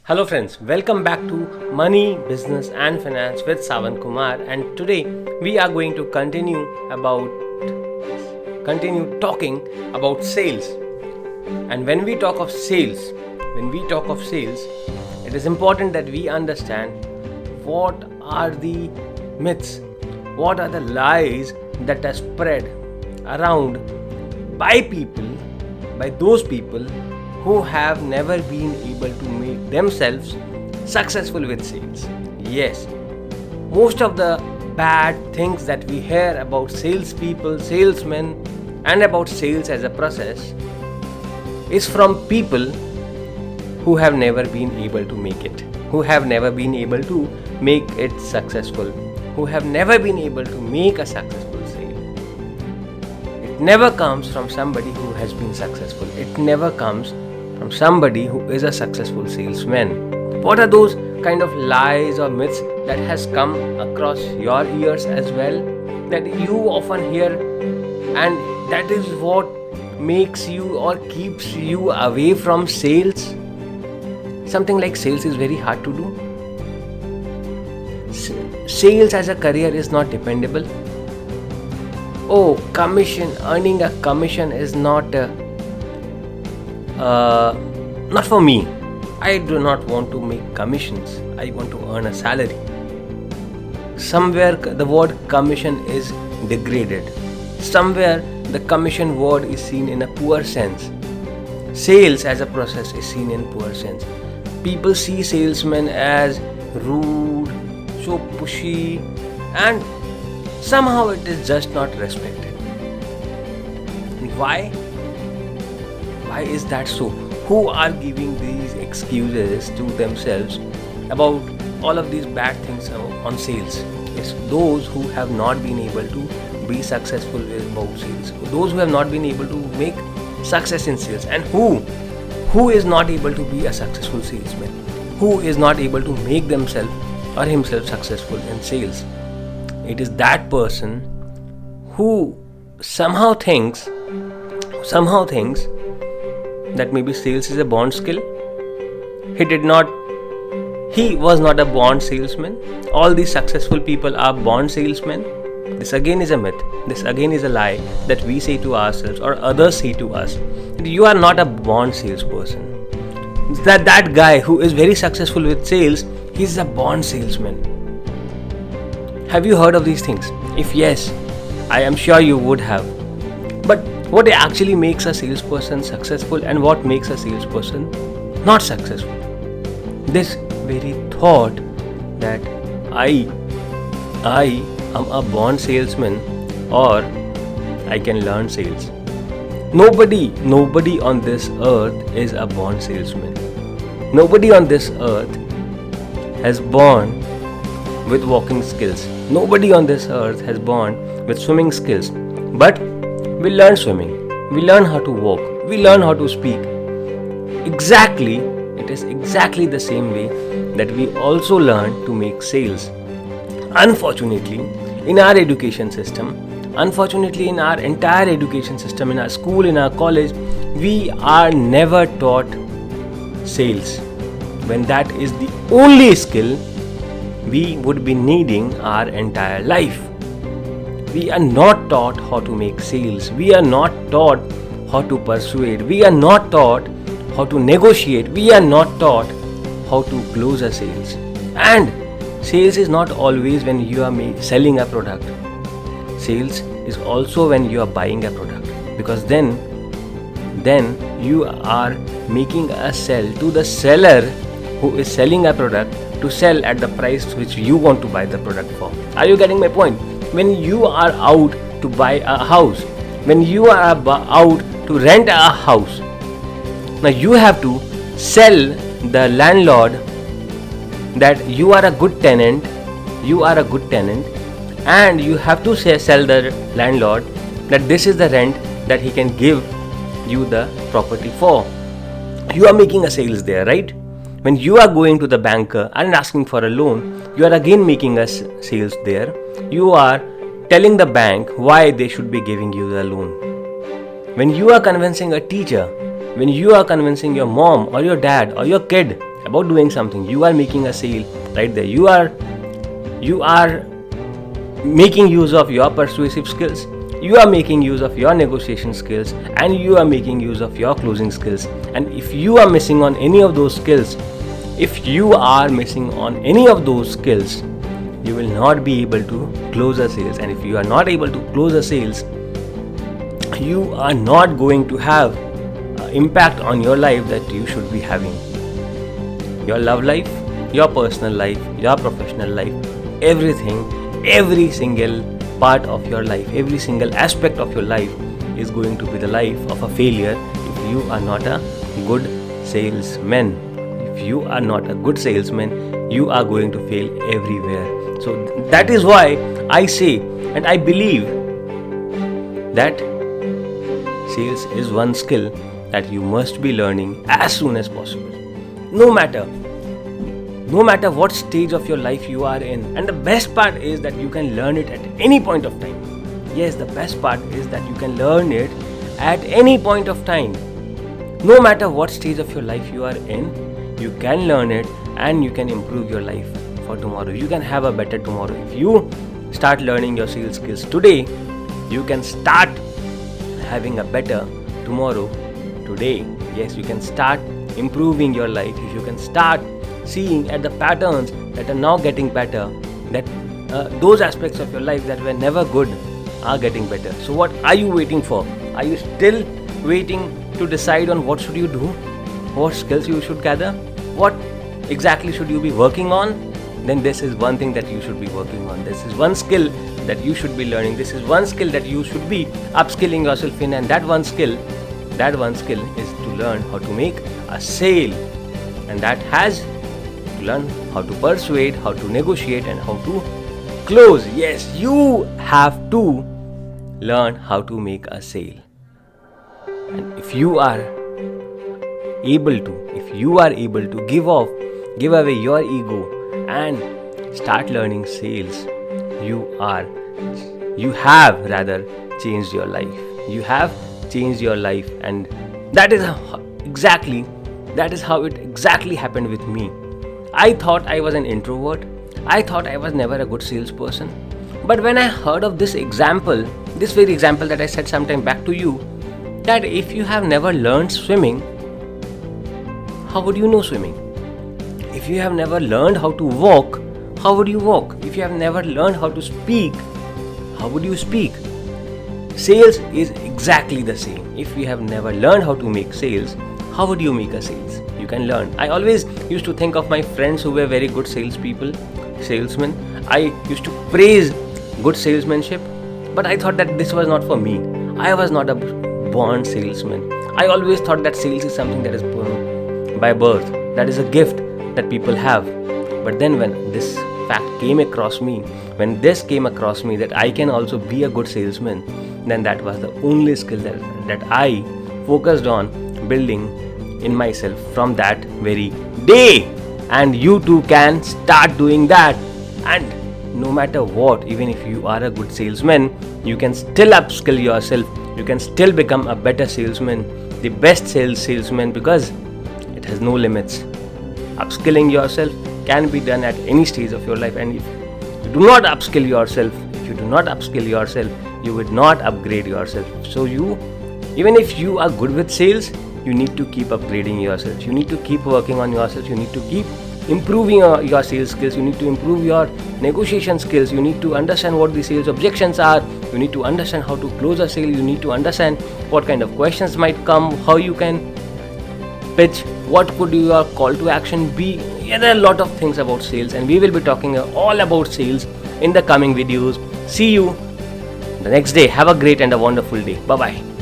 Hello friends, welcome back to Money, Business and Finance with Savan Kumar, and today we are going to continue talking about sales. And when we talk of sales, it is important that we understand what are the myths, what are the lies that are spread around by those people who have never been able to make themselves successful with sales. Yes, most of the bad things that we hear about salespeople, salesmen, and about sales as a process is from people who have never been able to make it, who have never been able to make it successful, who have never been able to make a successful sale. It never comes from somebody who has been successful. It never comes from somebody who is a successful salesman. What are those kind of lies or myths that has come across your ears as well, that you often hear, and that is what makes you or keeps you away from sales? Something like sales is very hard to do. Sales as a career is not dependable. Earning a commission is not for me. I do not want to make commissions. I want to earn a salary. Somewhere the word commission is degraded. Somewhere the commission word is seen in a poor sense. Sales as a process is seen in poor sense. People see salesmen as rude, so pushy, and somehow it is just not respected. Why? Why is that so? Who are giving these excuses to themselves about all of these bad things on sales? It's those who have not been able to be successful about sales. Those who have not been able to make success in sales. And who is not able to be a successful salesman? Who is not able to make themselves or himself successful in sales? It is that person who somehow thinks that maybe sales is a born skill. He was not a born salesman. All these successful people are born salesmen. This again is a myth. This again is a lie that we say to ourselves or others say to us. You are not a born salesperson. That guy who is very successful with sales, he's a born salesman. Have you heard of these things? If yes, I am sure you would have. But what actually makes a salesperson successful and what makes a salesperson not successful? This very thought that I am a born salesman or I can learn sales. Nobody on this earth is a born salesman. Nobody on this earth has born with walking skills. Nobody on this earth has born with swimming skills. But we learn swimming. We learn how to walk. We learn how to speak. It is exactly the same way that we also learn to make sales. Unfortunately, in our education system, in our entire education system, in our school, in our college, we are never taught sales, when that is the only skill we would be needing our entire life. We are not taught how to make sales. We are not taught how to persuade. We are not taught how to negotiate. We are not taught how to close a sales. And sales is not always when you are selling a product. Sales is also when you are buying a product, because then you are making a sell to the seller who is selling a product to sell at the price which you want to buy the product for. Are you getting my point? When you are out to buy a house, when you are out to rent a house, now you have to sell the landlord that you are a good tenant, and you have to sell the landlord that this is the rent that he can give you the property for. You are making a sales there, right? When you are going to the banker and asking for a loan, you are again making a sales there. You are telling the bank why they should be giving you the loan. When you are convincing a teacher, when you are convincing your mom or your dad or your kid about doing something, you are making a sale right there. You are making use of your persuasive skills, you are making use of your negotiation skills, and you are making use of your closing skills. And if you are missing on any of those skills, you will not be able to close a sales. And if you are not able to close a sales, you are not going to have impact on your life that you should be having. Your love life, your personal life, your professional life, everything, every single part of your life, every single aspect of your life is going to be the life of a failure if you are not a good salesman. If you are not a good salesman, you are going to fail everywhere. So that is why I say and I believe that sales is one skill that you must be learning as soon as possible. No matter what stage of your life you are in. And the best part is that you can learn it at any point of time. Yes, the best part is that you can learn it at any point of time. No matter what stage of your life you are in, you can learn it and you can improve your life for tomorrow. You can have a better tomorrow. If you start learning your sales skills today, you can start having a better tomorrow today. Yes, you can start improving your life. If you can start seeing at the patterns that are now getting better, that those aspects of your life that were never good are getting better. So what are you waiting for? Are you still waiting to decide on what should you do, what skills you should gather, what exactly should you be working on? Then this is one thing that you should be working on. This is one skill that you should be learning. This is one skill that you should be upskilling yourself in. And that one skill is to learn how to make a sale. And that has to learn how to persuade, how to negotiate, and how to close. Yes, you have to learn how to make a sale. And if you are able to give away your ego and start learning sales, you have rather changed your life. You have changed your life, and that is how it exactly happened with me. I thought I was an introvert. I thought I was never a good salesperson. But when I heard of this very example that I said sometime back to you, that if you have never learned swimming, how would you know swimming? If you have never learned how to walk, how would you walk? If you have never learned how to speak, how would you speak? Sales is exactly the same. If you have never learned how to make sales, how would you make a sales? You can learn. I always used to think of my friends who were very good salesmen. I used to praise good salesmanship, but I thought that this was not for me. I was not a born salesman. I always thought that sales is something that is born by birth. That is a gift that people have. But then when this fact came across me, that I can also be a good salesman, then that was the only skill that I focused on building in myself from that very day. And you too can start doing that. And no matter what, even if you are a good salesman, you can still upskill yourself. You can still become a better salesman, the best salesman, because it has no limits. Upskilling yourself can be done at any stage of your life. And if you do not upskill yourself, you would not upgrade yourself. So even if you are good with sales, you need to keep upgrading yourself. You need to keep working on yourself. You need to keep improving your sales skills. You need to improve your negotiation skills. You need to understand what the sales objections are. You need to understand how to close a sale. You need to understand what kind of questions might come, how you can pitch, what could your call to action be. Yeah, there are a lot of things about sales, and we will be talking all about sales in the coming videos. See you the next day. Have a great and a wonderful day. Bye bye.